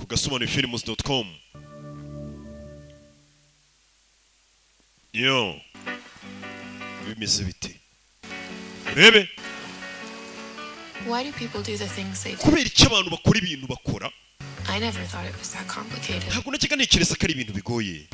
gasobanufilms.com. Yo bimeze bite urebe Why do people do the things they do? kubera icyo abantu bakora ibintu bakora I never thought it was that complicated. ntabwo najyaga ntekereza ko ari ibintu bigoye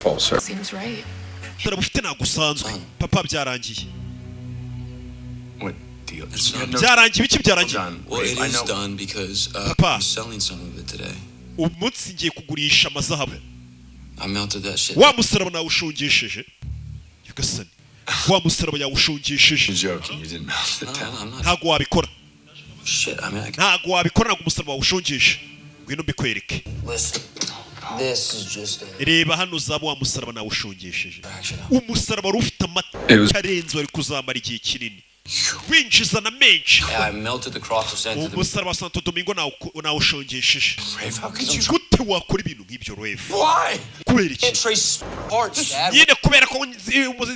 false, sir. Seems right. umusaraba ufite ntabwo usanzwe papa byarangiye What deal? It's done. byarangiye ibiki byarangiye John, Well, it I is know. done because Papa. I'm selling some of it today. umunsi ngiye kugurisha amazahabu I melted that shit. wa musaraba nawushungisheje yugasani wa musaraba yawushungisheje You're joking. You didn't melt it No, down. I'm not. ntabwo wabikora Shit, I mean, I can. ntabwo wabikora ntabwo umusaraba wawushungishe ngwino mbikwereke Listen, this is just a reba hano uzaba wa musaraba nawushungisheje fraction. umusaraba wari ufite It was- amata arenze wari kuzamara igihe kinini winjiza na menshi Yeah, I melted the cross of Santo Domingo. umusaraba wa Santo Domingo nawushungisheje Rafe, how could you? gute wakora ibintu nk'ibyo refu Why? kubera iki Can't trace parts, Dad. nyine kubera ko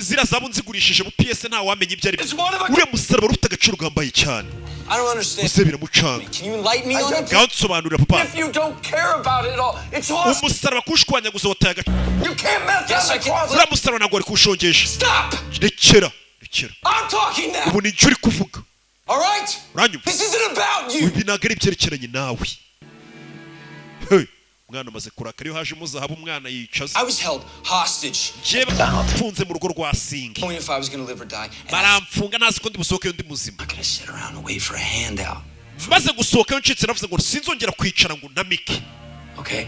ziriya zabu nzigurishije mu PS nta wamenya ibyo ari byo It's one of a- uriya musaraba wari ufite agaciro gambaye cyane I don't understand. use biramucanga Can you enlighten me I on don't- it? ngaho nsobanurira papa If you don't care about it all, it's awesome. umusaraba kuwushwanyaguza wataye agaciro You can't melt Yes, down I the can. cross. uriya musaraba ntabwo wari kuwushongesha Stop! rekera I'm talking now. ubu ni icyo uri kuvuga All right? uranyumva This isn't about you. ibi ntabwo ari ibyerekeranye nawe Hey, umwana amaze kurakara iyo hajemo zahabu umwana yicaza I was held hostage, njyewe mfunze mu rugo rwa singi knowing if I was going to live or die. And I'm baramfunga ntazi ko ndi busohokeyo ndi muzima not going to sit around and wait for a handout. maze gusohokayo ncitse navuze ngo sinzongera kwicara ngo ntamike Okay?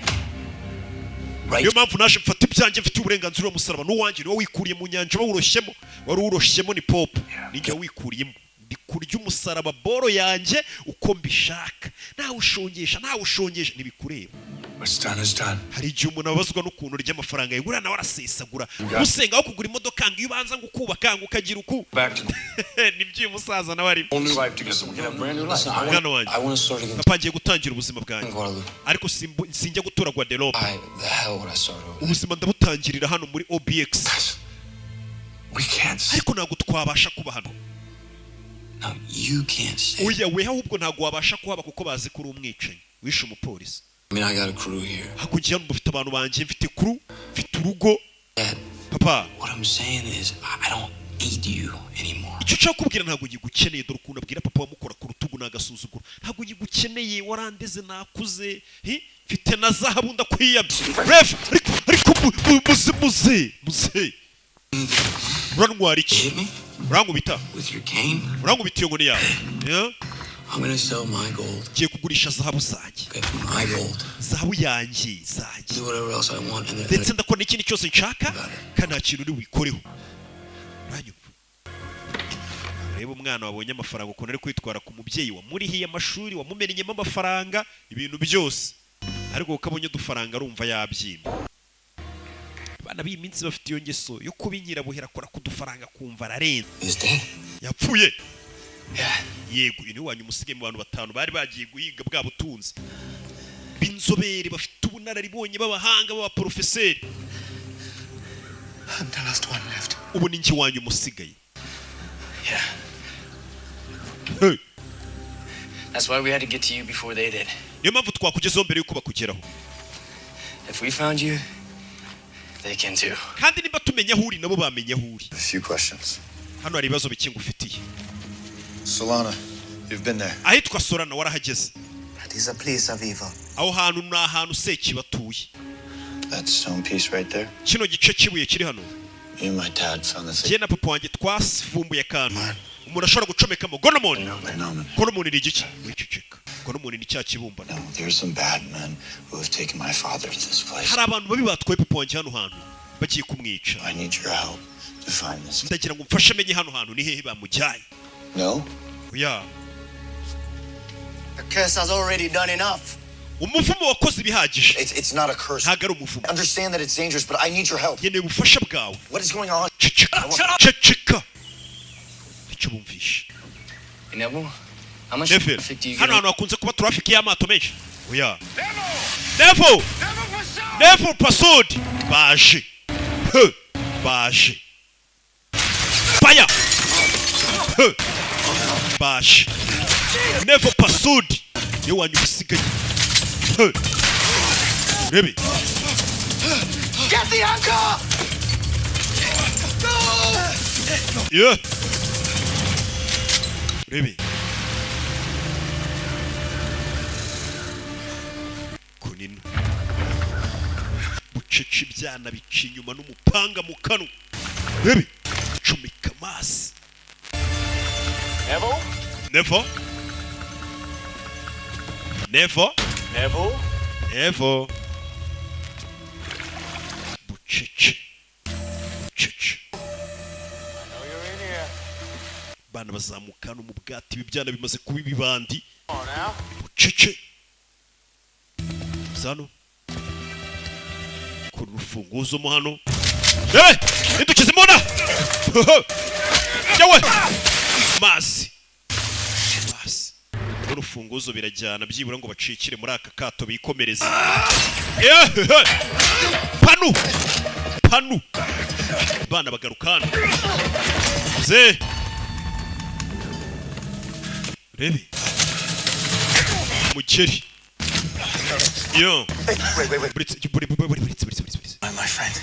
Right? niyo mpamvu naje mfata ibyanjye mfite uburenganzira umusaraba n'uwanjye niwo wikuriye mu nyanja bawuroshyemo wari uwuroshyemo ni popo ninjye wikuriyemo ndi kurya umusaraba boro yanjye uko mbishaka ntawushongesha ntibikureba What's done is done. hari igihe umuntu abazwa n'ukuntu urya amafaranga yigura nawe arasesagura usenga aho kugura imodoka ngo iyo ubanza ngo ukubaka ngo ukagira uku Back to nibyo uyu musaza nawe arimo whole new life together. We're gonna have a brand new life. Listen, I Mwana want, wanjye. I want to start again papa ngiye gutangira ubuzima in bwanjye Guadalupe. ariko sinjya gutura Guadeloupe The hell would I start over? ubuzima ndabutangirira hano muri OBX We can't. ariko ntabwo twabasha kuba hano No, you can't stay. oya we ahubwo ntabwo wabasha kuhaba kuko bazi ko uri umwicanyi wishe umupolisi I mean, I got a crew here. hakurya hano mufite abantu banjye mfite kuru mfite urugo Dad, papa what I'm saying is, I don't need you anymore. icyo nshaka kubwira ntabwo ngigukeneye dore ukuntu abwira papa wamukora ku rutugu n'agasuzuguro ntabwo ngigukeneye warandeze nakuze mfite na zahabu ndakwiyamye ref ariko muze urantwara iki Hit me urankubita with your cane? urankubita iyo nkoni yawe Yeah? I'm going to sell my gold. ngiye kugurisha zahabu zanjye Okay, my gold. zahabu yanjye zanjye Do whatever else I want, and ndetse then ndakora n'ikindi cyose nshaka kandi nta kintu uri wikoreho uranyumva reba umwana wabonye amafaranga ukuntu ari kwitwara ku mubyeyi wamurihiye amashuri wamumennyemo amafaranga ibintu byose ariko kuko abonye udufaranga arumva yabyimba abana b'iyi minsi bafite iyo ngeso yo kuba inyirabuhera akora ku dufaranga kumva ararenze he's dead. yapfuye Yeah. yego uyu niwe wanyu umusigaye mu bantu batanu bari bagiye guhiga bwa butunzi b'inzobere bafite ubunararibonye b'abahanga b'abaporofeseri I'm the last one left. ubu ni njye wanyu umusigaye Yeah. Hey, That's why we had to get to you before they did. niyo mpamvu twakugezeho mbere y'uko bakugeraho If we found you, they can too. kandi niba tumenya aho uri nabo bamenya aho uri A few questions. hano hari ibibazo bike ngufitiye Solana, you've been there. ahitwa Sorana warahageze That is a place of evil. aho hantu ni ahantu Sekibi atuye That stone piece right there. kino gice cy'ibuye kiri hano You and my dad found the njye na papa wanjye twavumbuye akantu umuntu ashobora gucomekamo gonomoni phenomenon. gonomoni ni igiki wiceceka gonomoni ni cya kibumbano No, there are some bad men who have taken my father to this place. hari abantu babi batwaye papa wanjye hano hantu bagiye kumwica I need your help to find this. ndagira ngo mfashe amenye hano hantu ni hehe bamujyanye No? oya The curse has already done enough. umuvumo wakoze ibihagije It's not a curse. ntabwo ari umuvumo Understand that it's dangerous, but I need your help. nkeneye ubufasha bwawe What is going on? ceceka icyo bumvishe Hey, Neville, how much Neville traffic do you hano get? hantu hakunze kuba traffic y'amato menshi oya Neville Pasodi baje He, baje fire He, baje Neville Pasodi niwe wanyu usigaye He, urebe Get the anchor! yeah urebe kunino bucece ibyana bica inyuma n'umupanga mu kanwa rebe comeka amazi Nevo bucece bana bazamukana mu bwati ibyana bimaze kuba ibibandi bucece zano ku rufunguzo mo hano nidukize mona yawe mazi urufunguzo birajyana byibura ngo bacikire muri aka kato bikomereza panu bana bagarukana ze rebe mukeri yo My friend.